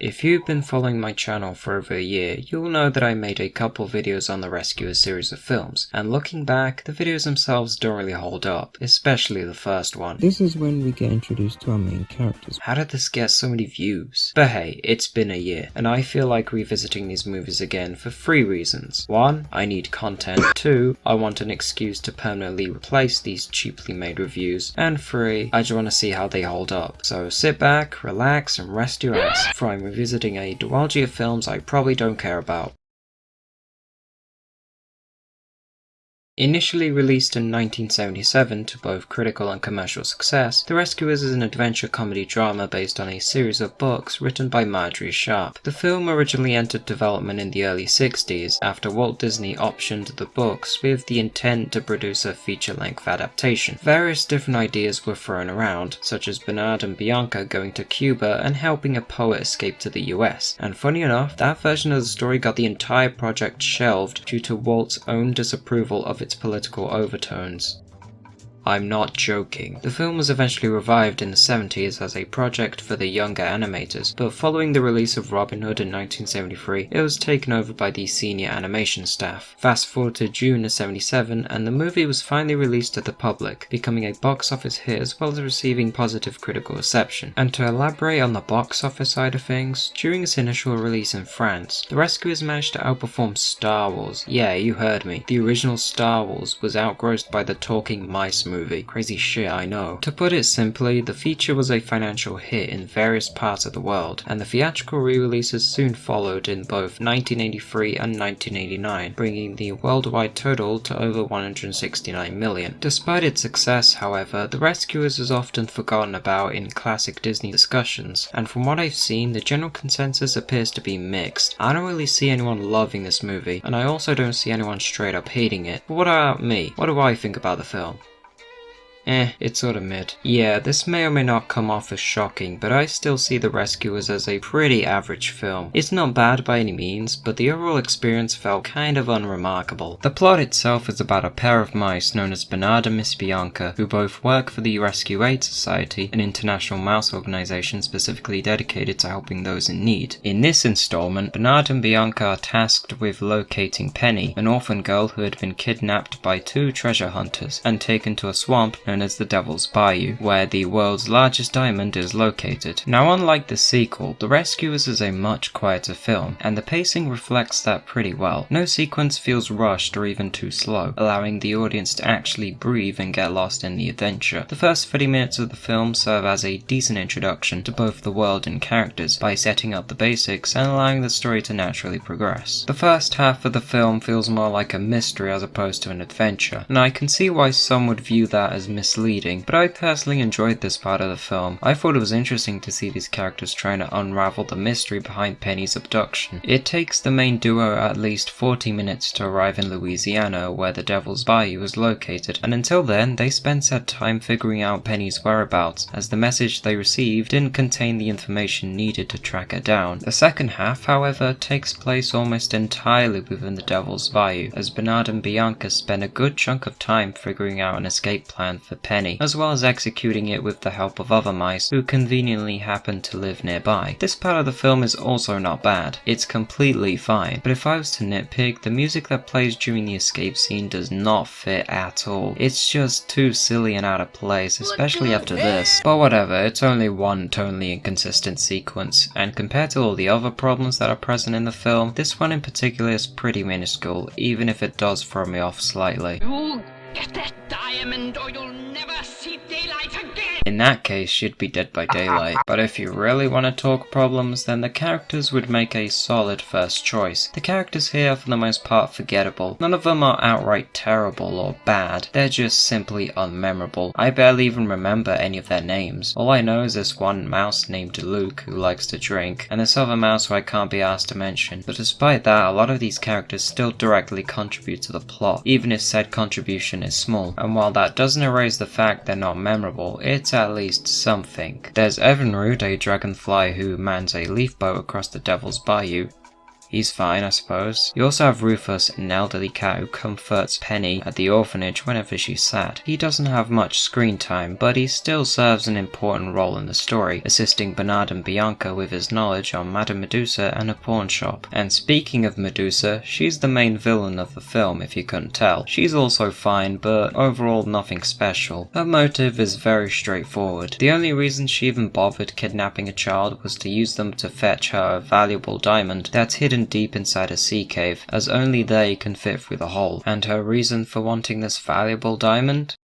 If you've been following my channel for over a year, you'll know that I made a couple videos on the Rescuers series of films, and looking back, the videos themselves don't really hold up, especially the first one. This is when we get introduced to our main characters. How did this get so many views? But hey, it's been a year, and I feel like revisiting these movies again for 3 reasons. 1. I need content. 2. I want an excuse to permanently replace these cheaply made reviews. And 3. I just want to see how they hold up. So sit back, relax, and rest your ass, for I'm revisiting a duology of films I probably don't care about. Initially released in 1977 to both critical and commercial success, The Rescuers is an adventure comedy drama based on a series of books written by Marjorie Sharp. The film originally entered development in the early 60s after Walt Disney optioned the books with the intent to produce a feature-length adaptation. Various different ideas were thrown around, such as Bernard and Bianca going to Cuba and helping a poet escape to the US, and funny enough, that version of the story got the entire project shelved due to Walt's own disapproval of its political overtones. I'm not joking. The film was eventually revived in the 70s as a project for the younger animators, but following the release of Robin Hood in 1973, it was taken over by the senior animation staff. Fast forward to June of 77, and the movie was finally released to the public, becoming a box office hit as well as receiving positive critical reception. And to elaborate on the box office side of things, during its initial release in France, The Rescuers managed to outperform Star Wars. Yeah, you heard me. The original Star Wars was outgrossed by the Talking Mice movie. Crazy shit, I know. To put it simply, the feature was a financial hit in various parts of the world, and the theatrical re-releases soon followed in both 1983 and 1989, bringing the worldwide total to over 169 million. Despite its success, however, The Rescuers is often forgotten about in classic Disney discussions, and from what I've seen, the general consensus appears to be mixed. I don't really see anyone loving this movie, and I also don't see anyone straight up hating it. But what about me? What do I think about the film? It's sorta mid. Yeah, this may or may not come off as shocking, but I still see The Rescuers as a pretty average film. It's not bad by any means, but the overall experience felt kind of unremarkable. The plot itself is about a pair of mice known as Bernard and Miss Bianca, who both work for the Rescue Aid Society, an international mouse organization specifically dedicated to helping those in need. In this installment, Bernard and Bianca are tasked with locating Penny, an orphan girl who had been kidnapped by 2 treasure hunters and taken to a swamp known as the Devil's Bayou, where the world's largest diamond is located. Now, unlike the sequel, The Rescuers is a much quieter film, and the pacing reflects that pretty well. No sequence feels rushed or even too slow, allowing the audience to actually breathe and get lost in the adventure. The first 30 minutes of the film serve as a decent introduction to both the world and characters by setting up the basics and allowing the story to naturally progress. The first half of the film feels more like a mystery as opposed to an adventure, and I can see why some would view that as misleading, but I personally enjoyed this part of the film. I thought it was interesting to see these characters trying to unravel the mystery behind Penny's abduction. It takes the main duo at least 40 minutes to arrive in Louisiana, where the Devil's Bayou is located, and until then, they spend said time figuring out Penny's whereabouts, as the message they received didn't contain the information needed to track her down. The second half, however, takes place almost entirely within the Devil's Bayou, as Bernard and Bianca spend a good chunk of time figuring out an escape plan for Penny, as well as executing it with the help of other mice who conveniently happen to live nearby. This part of the film is also not bad. It's completely fine, but if I was to nitpick, the music that plays during the escape scene does not fit at all. It's just too silly and out of place, especially after this. But whatever, it's only one tonally inconsistent sequence, and compared to all the other problems that are present in the film, this one in particular is pretty minuscule, even if it does throw me off slightly. You'll get that diamond or you'll never see daylight again! In that case, you'd be dead by daylight. But if you really want to talk problems, then the characters would make a solid first choice. The characters here are for the most part forgettable. None of them are outright terrible or bad. They're just simply unmemorable. I barely even remember any of their names. All I know is this one mouse named Luke who likes to drink, and this other mouse who I can't be asked to mention. But despite that, a lot of these characters still directly contribute to the plot, even if said contribution is small. And while that doesn't erase the fact they're not memorable, it's at least something. There's Evinrude, a dragonfly who mans a leaf boat across the Devil's Bayou. He's fine, I suppose. You also have Rufus, an elderly cat who comforts Penny at the orphanage whenever she's sad. He doesn't have much screen time, but he still serves an important role in the story, assisting Bernard and Bianca with his knowledge on Madame Medusa and a pawn shop. And speaking of Medusa, she's the main villain of the film if you couldn't tell. She's also fine, but overall nothing special. Her motive is very straightforward. The only reason she even bothered kidnapping a child was to use them to fetch her a valuable diamond that's hidden deep inside a sea cave, as only they can fit through the hole. And her reason for wanting this valuable diamond?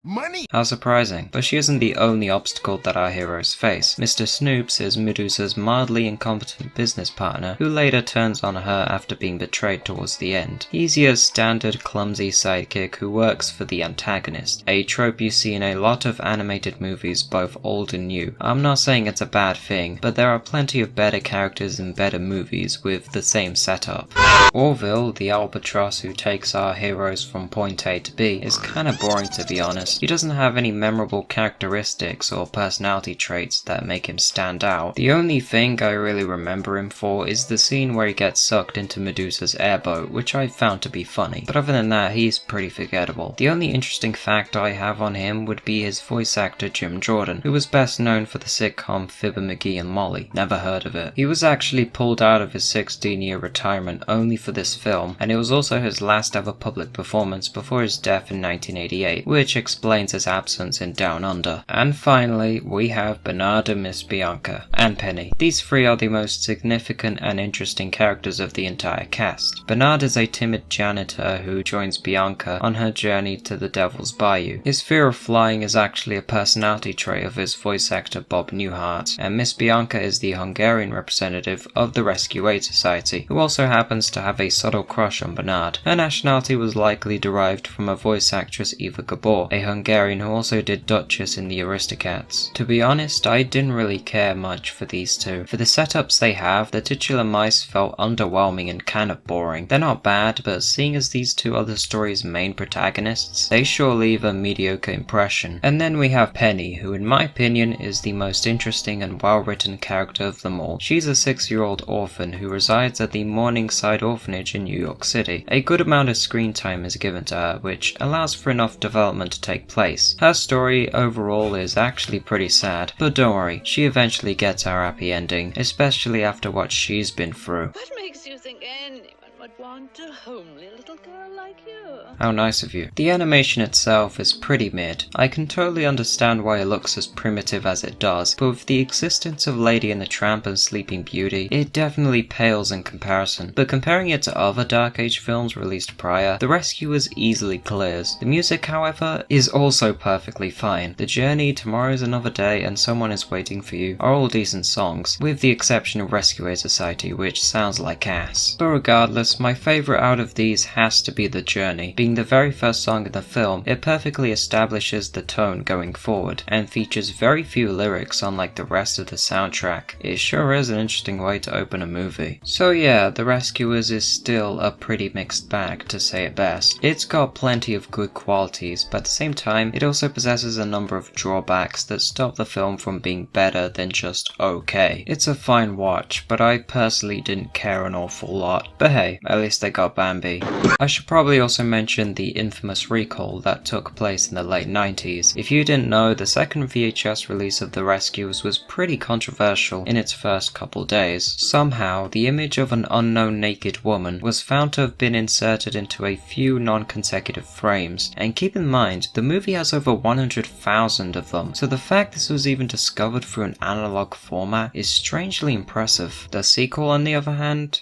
Money! How surprising. But she isn't the only obstacle that our heroes face. Mr. Snoops is Medusa's mildly incompetent business partner, who later turns on her after being betrayed towards the end. He's your standard clumsy sidekick who works for the antagonist, a trope you see in a lot of animated movies, both old and new. I'm not saying it's a bad thing, but there are plenty of better characters in better movies with the same setup. Orville, the albatross who takes our heroes from point A to B, is kinda boring to be honest. He doesn't have any memorable characteristics or personality traits that make him stand out. The only thing I really remember him for is the scene where he gets sucked into Medusa's airboat, which I found to be funny. But other than that, he's pretty forgettable. The only interesting fact I have on him would be his voice actor Jim Jordan, who was best known for the sitcom Fibber McGee and Molly. Never heard of it. He was actually pulled out of his 16-year retirement only for this film, and it was also his last ever public performance before his death in 1988, which explains his absence in Down Under. And finally, we have Bernard and Miss Bianca, and Penny. These three are the most significant and interesting characters of the entire cast. Bernard is a timid janitor who joins Bianca on her journey to the Devil's Bayou. His fear of flying is actually a personality trait of his voice actor Bob Newhart, and Miss Bianca is the Hungarian representative of the Rescuers Society, who also happens to have a subtle crush on Bernard. Her nationality was likely derived from a voice actress Eva Gabor, a Hungarian who also did Duchess in the Aristocats. To be honest, I didn't really care much for these two. For the setups they have, the titular mice felt underwhelming and kind of boring. They're not bad, but seeing as these two are the story's main protagonists, they sure leave a mediocre impression. And then we have Penny, who in my opinion is the most interesting and well-written character of them all. She's a 6-year-old orphan who resides at the Morningside Orphanage in New York City. A good amount of screen time is given to her, which allows for enough development to take place. Her story overall is actually pretty sad, but don't worry, she eventually gets our happy ending, especially after what she's been through. What makes you think anyone would want a homely little girl like you? How nice of you. The animation itself is pretty mid. I can totally understand why it looks as primitive as it does, but with the existence of Lady and the Tramp and Sleeping Beauty, it definitely pales in comparison. But comparing it to other Dark Age films released prior, The Rescuers easily clears. The music, however, is also perfectly fine. The Journey, Tomorrow's Another Day, and Someone Is Waiting for You are all decent songs, with the exception of Rescuers Society, which sounds like ass. But regardless, my favourite out of these has to be The Journey. Being the very first song in the film, it perfectly establishes the tone going forward, and features very few lyrics unlike the rest of the soundtrack. It sure is an interesting way to open a movie. So yeah, The Rescuers is still a pretty mixed bag, to say it best. It's got plenty of good qualities, but at the same time, it also possesses a number of drawbacks that stop the film from being better than just okay. It's a fine watch, but I personally didn't care an awful lot. But hey, at least they got Bambi. I should probably also mention the infamous recall that took place in the late 90s. If you didn't know, the second VHS release of The Rescuers was pretty controversial in its first couple days. Somehow, the image of an unknown naked woman was found to have been inserted into a few non-consecutive frames, and keep in mind, the movie has over 100,000 of them, so the fact this was even discovered through an analog format is strangely impressive. The sequel, on the other hand,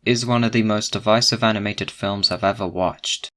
is one of the most divisive animated films I've ever watched.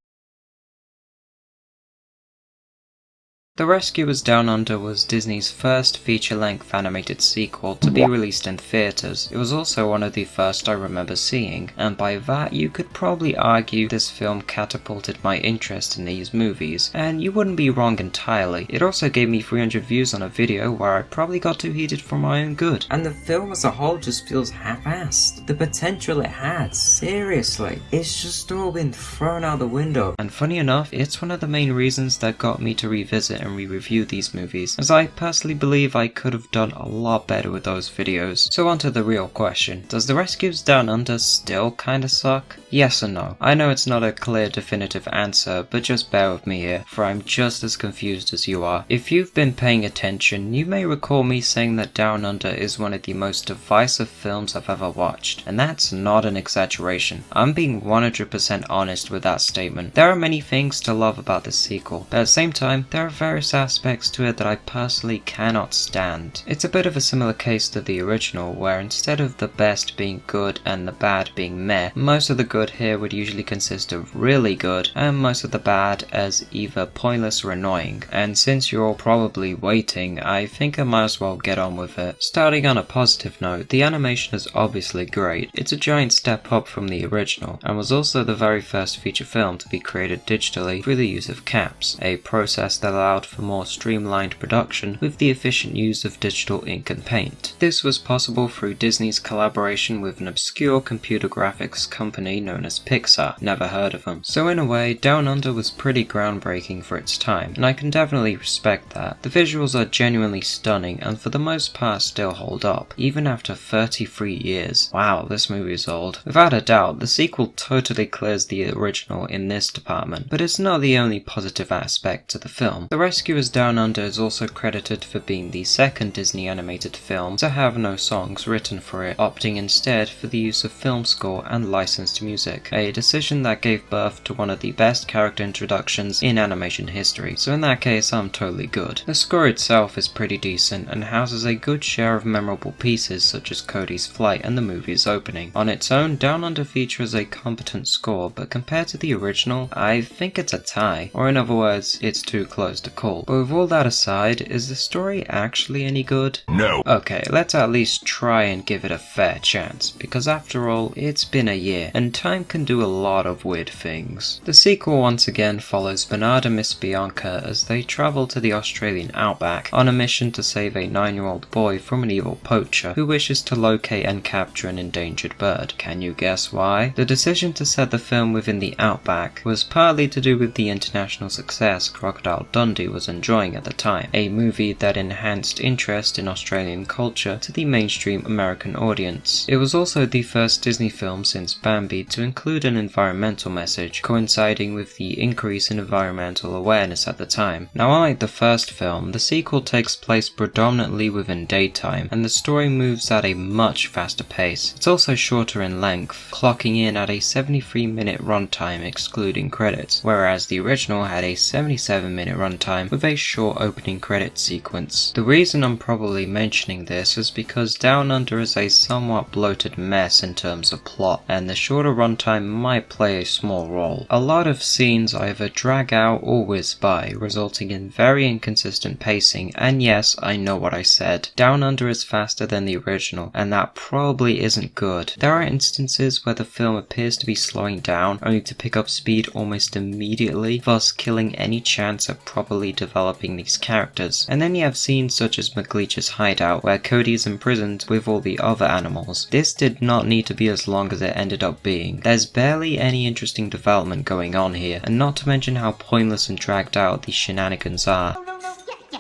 The Rescuers Down Under was Disney's first feature-length animated sequel to be released in theaters. It was also one of the first I remember seeing, and by that you could probably argue this film catapulted my interest in these movies, and you wouldn't be wrong entirely. It also gave me 300 views on a video where I probably got too heated for my own good. And the film as a whole just feels half-assed. The potential it had, seriously, it's just all been thrown out the window. And funny enough, it's one of the main reasons that got me to revisit and re-review these movies, as I personally believe I could have done a lot better with those videos. So on to the real question. Does the Rescuers Down Under still kinda suck? Yes or no? I know it's not a clear definitive answer, but just bear with me here, for I'm just as confused as you are. If you've been paying attention, you may recall me saying that Down Under is one of the most divisive films I've ever watched, and that's not an exaggeration. I'm being 100% honest with that statement. There are many things to love about the sequel, but at the same time, there are various aspects to it that I personally cannot stand. It's a bit of a similar case to the original, where instead of the best being good and the bad being meh, most of the good here would usually consist of really good, and most of the bad as either pointless or annoying. And since you're all probably waiting, I think I might as well get on with it. Starting on a positive note, the animation is obviously great. It's a giant step up from the original, and was also the very first feature film to be created digitally through the use of caps, a process that allowed for more streamlined production with the efficient use of digital ink and paint. This was possible through Disney's collaboration with an obscure computer graphics company known as Pixar. Never heard of them. So in a way, Down Under was pretty groundbreaking for its time, and I can definitely respect that. The visuals are genuinely stunning and for the most part still hold up, even after 33 years. Wow, this movie is old. Without a doubt, the sequel totally clears the original in this department, but it's not the only positive aspect to the film. The Rescuers Down Under is also credited for being the second Disney animated film to have no songs written for it, opting instead for the use of film score and licensed music, a decision that gave birth to one of the best character introductions in animation history, so in that case I'm totally good. The score itself is pretty decent and houses a good share of memorable pieces such as Cody's flight and the movie's opening. On its own, Down Under features a competent score, but compared to the original, I think it's a tie, or in other words, it's too close to call. But with all that aside, is the story actually any good? No. Okay, let's at least try and give it a fair chance, because after all, it's been a year, and time can do a lot of weird things. The sequel once again follows Bernard and Miss Bianca as they travel to the Australian outback on a mission to save a 9-year-old boy from an evil poacher who wishes to locate and capture an endangered bird. Can you guess why? The decision to set the film within the outback was partly to do with the international success Crocodile Dundee was enjoying at the time, a movie that enhanced interest in Australian culture to the mainstream American audience. It was also the first Disney film since Bambi to include an environmental message, coinciding with the increase in environmental awareness at the time. Now, unlike the first film, the sequel takes place predominantly within daytime, and the story moves at a much faster pace. It's also shorter in length, clocking in at a 73-minute runtime excluding credits, whereas the original had a 77-minute runtime with a short opening credit sequence. The reason I'm probably mentioning this is because Down Under is a somewhat bloated mess in terms of plot, and the shorter runtime might play a small role. A lot of scenes either drag out or whiz by, resulting in very inconsistent pacing, and yes, I know what I said. Down Under is faster than the original, and that probably isn't good. There are instances where the film appears to be slowing down, only to pick up speed almost immediately, thus killing any chance at properly developing these characters. And then you have scenes such as McLeach's hideout, where Cody is imprisoned with all the other animals. This did not need to be as long as it ended up being. There's barely any interesting development going on here, and not to mention how pointless and dragged out these shenanigans are.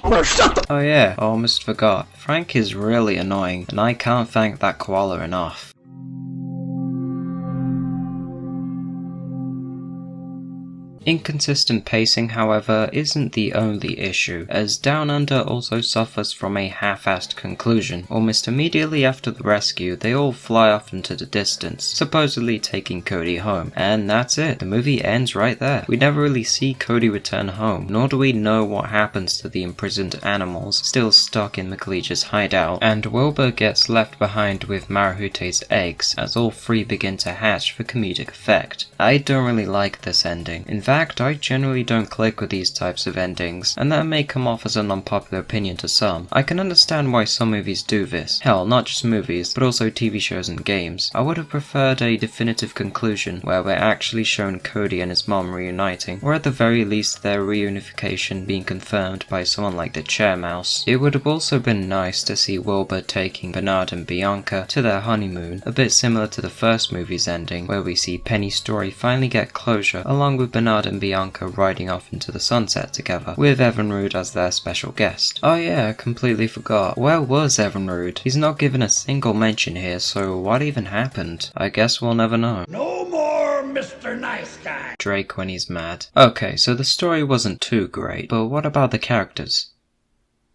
Oh yeah, I almost forgot. Frank is really annoying, and I can't thank that koala enough. Inconsistent pacing, however, isn't the only issue, as Down Under also suffers from a half-assed conclusion. Almost immediately after the rescue, they all fly off into the distance, supposedly taking Cody home, and that's it. The movie ends right there. We never really see Cody return home, nor do we know what happens to the imprisoned animals still stuck in McLeach's hideout, and Wilbur gets left behind with Marahute's eggs, as all three begin to hatch for comedic effect. I don't really like this ending. In fact, I generally don't click with these types of endings, and that may come off as an unpopular opinion to some. I can understand why some movies do this. Hell, not just movies, but also TV shows and games. I would have preferred a definitive conclusion where we're actually shown Cody and his mom reuniting, or at the very least their reunification being confirmed by someone like the Chair Mouse. It would have also been nice to see Wilbur taking Bernard and Bianca to their honeymoon, a bit similar to the first movie's ending, where we see Penny's story finally get closure along with Bernard Bernard and Bianca riding off into the sunset together, with Evinrude as their special guest. Oh yeah, completely forgot. Where was Evinrude? He's not given a single mention here, so what even happened? I guess we'll never know. No more Mr. Nice Guy. Drake when he's mad. Okay, so the story wasn't too great, but what about the characters?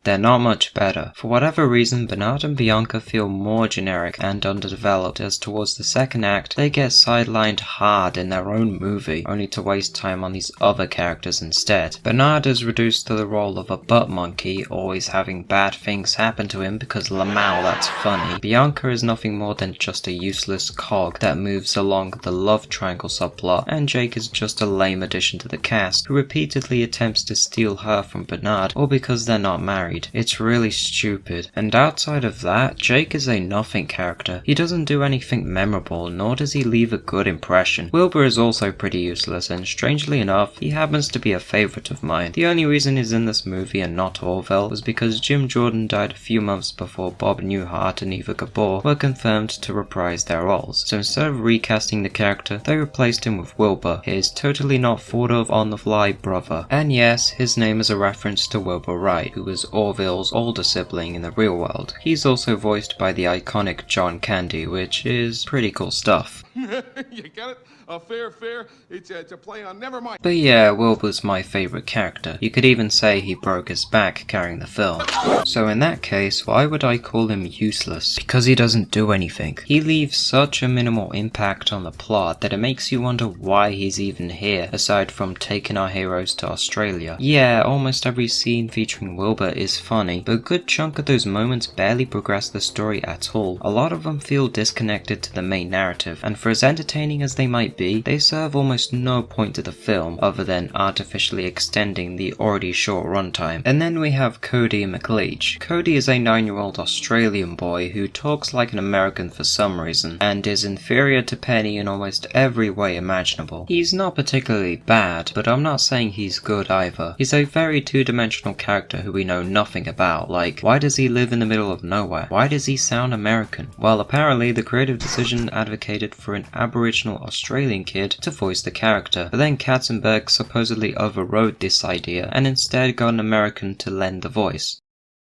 They're not much better. For whatever reason, Bernard and Bianca feel more generic and underdeveloped, as towards the second act, they get sidelined hard in their own movie, only to waste time on these other characters instead. Bernard is reduced to the role of a butt monkey, always having bad things happen to him because Lamau, that's funny. Bianca is nothing more than just a useless cog that moves along the love triangle subplot, and Jake is just a lame addition to the cast, who repeatedly attempts to steal her from Bernard, all because they're not married. It's really stupid. And outside of that, Jake is a nothing character. He doesn't do anything memorable, nor does he leave a good impression. Wilbur is also pretty useless, and strangely enough, he happens to be a favourite of mine. The only reason he's in this movie and not Orville was because Jim Jordan died a few months before Bob Newhart and Eva Gabor were confirmed to reprise their roles. So instead of recasting the character, they replaced him with Wilbur, his totally not thought of on the fly brother. And yes, his name is a reference to Wilbur Wright, who was Orville's older sibling in the real world. He's also voiced by the iconic John Candy, which is pretty cool stuff. You got it? Fair. It's a play on never mind. But yeah, Wilbur's my favourite character. You could even say he broke his back carrying the film. So in that case, why would I call him useless? Because he doesn't do anything. He leaves such a minimal impact on the plot that it makes you wonder why he's even here, aside from taking our heroes to Australia. Yeah, almost every scene featuring Wilbur is funny, but a good chunk of those moments barely progress the story at all. A lot of them feel disconnected to the main narrative, and for as entertaining as they might be, they serve almost no point to the film other than artificially extending the already short runtime. And then we have Cody McLeach. Cody is a 9-year-old Australian boy who talks like an American for some reason, and is inferior to Penny in almost every way imaginable. He's not particularly bad, but I'm not saying he's good either. He's a very two-dimensional character who we know nothing about, like, why does he live in the middle of nowhere? Why does he sound American? Well, apparently the creative decision advocated for an Aboriginal Australian kid to voice the character, but then Katzenberg supposedly overrode this idea and instead got an American to lend the voice.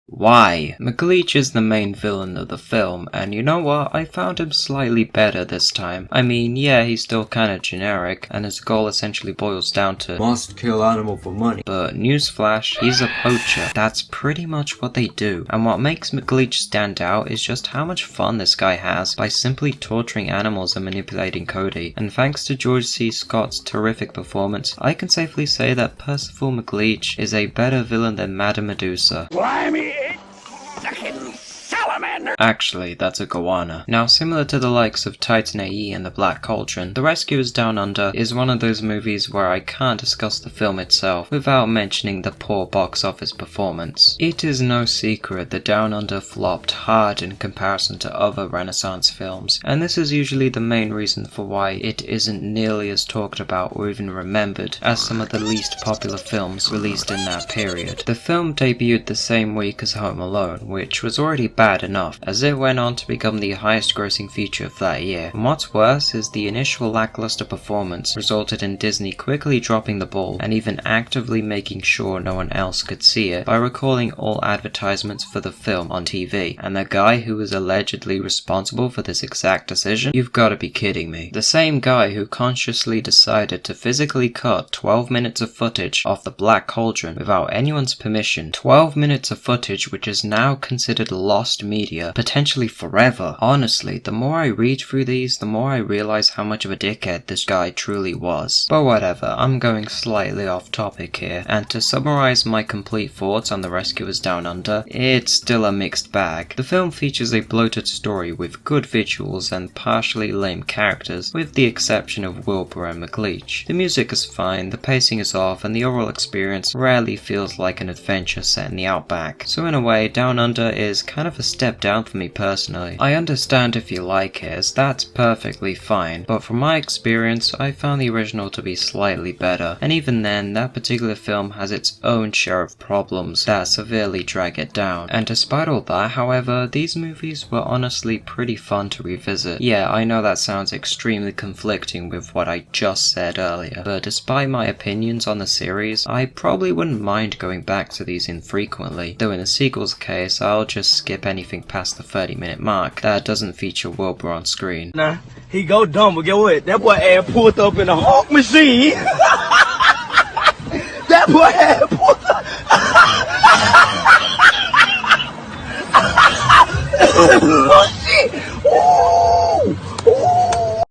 Why? McLeach is the main villain of the film, and you know what, I found him slightly better this time. I mean, yeah, he's still kinda generic, and his goal essentially boils down to must kill animal for money. But newsflash, he's a poacher. That's pretty much what they do, and what makes McLeach stand out is just how much fun this guy has by simply torturing animals and manipulating Cody. And thanks to George C. Scott's terrific performance, I can safely say that Percival McLeach is a better villain than Madame Medusa. Blimey, it's a hidden salamander. Actually, that's a goanna. Now, similar to the likes of Titan AE and The Black Cauldron, The Rescuers Down Under is one of those movies where I can't discuss the film itself without mentioning the poor box office performance. It is no secret that Down Under flopped hard in comparison to other Renaissance films, and this is usually the main reason for why it isn't nearly as talked about or even remembered as some of the least popular films released in that period. The film debuted the same week as Home Alone, which was already bad enough, as it went on to become the highest grossing feature of that year. And what's worse is the initial lackluster performance resulted in Disney quickly dropping the ball and even actively making sure no one else could see it by recalling all advertisements for the film on TV. And the guy who was allegedly responsible for this exact decision? You've gotta be kidding me. The same guy who consciously decided to physically cut 12 minutes of footage off The Black Cauldron without anyone's permission. 12 minutes of footage which is now considered lost media, potentially forever. Honestly, the more I read through these, the more I realize how much of a dickhead this guy truly was. But whatever, I'm going slightly off topic here, and to summarize my complete thoughts on The Rescuers Down Under, it's still a mixed bag. The film features a bloated story with good visuals and partially lame characters, with the exception of Wilbur and McLeach. The music is fine, the pacing is off, and the overall experience rarely feels like an adventure set in the outback. So in a way, Down Under is kind of a step down down for me personally. I understand if you like it, as that's perfectly fine, but from my experience, I found the original to be slightly better, and even then, that particular film has its own share of problems that severely drag it down. And despite all that, however, these movies were honestly pretty fun to revisit. Yeah, I know that sounds extremely conflicting with what I just said earlier, but despite my opinions on the series, I probably wouldn't mind going back to these infrequently, though in the sequel's case, I'll just skip anything past the 30-minute mark that doesn't feature Wilbur on screen. Nah, he go dumb, but get what? That boy ass pulled up in a Hulk machine. That boy ass pulled up.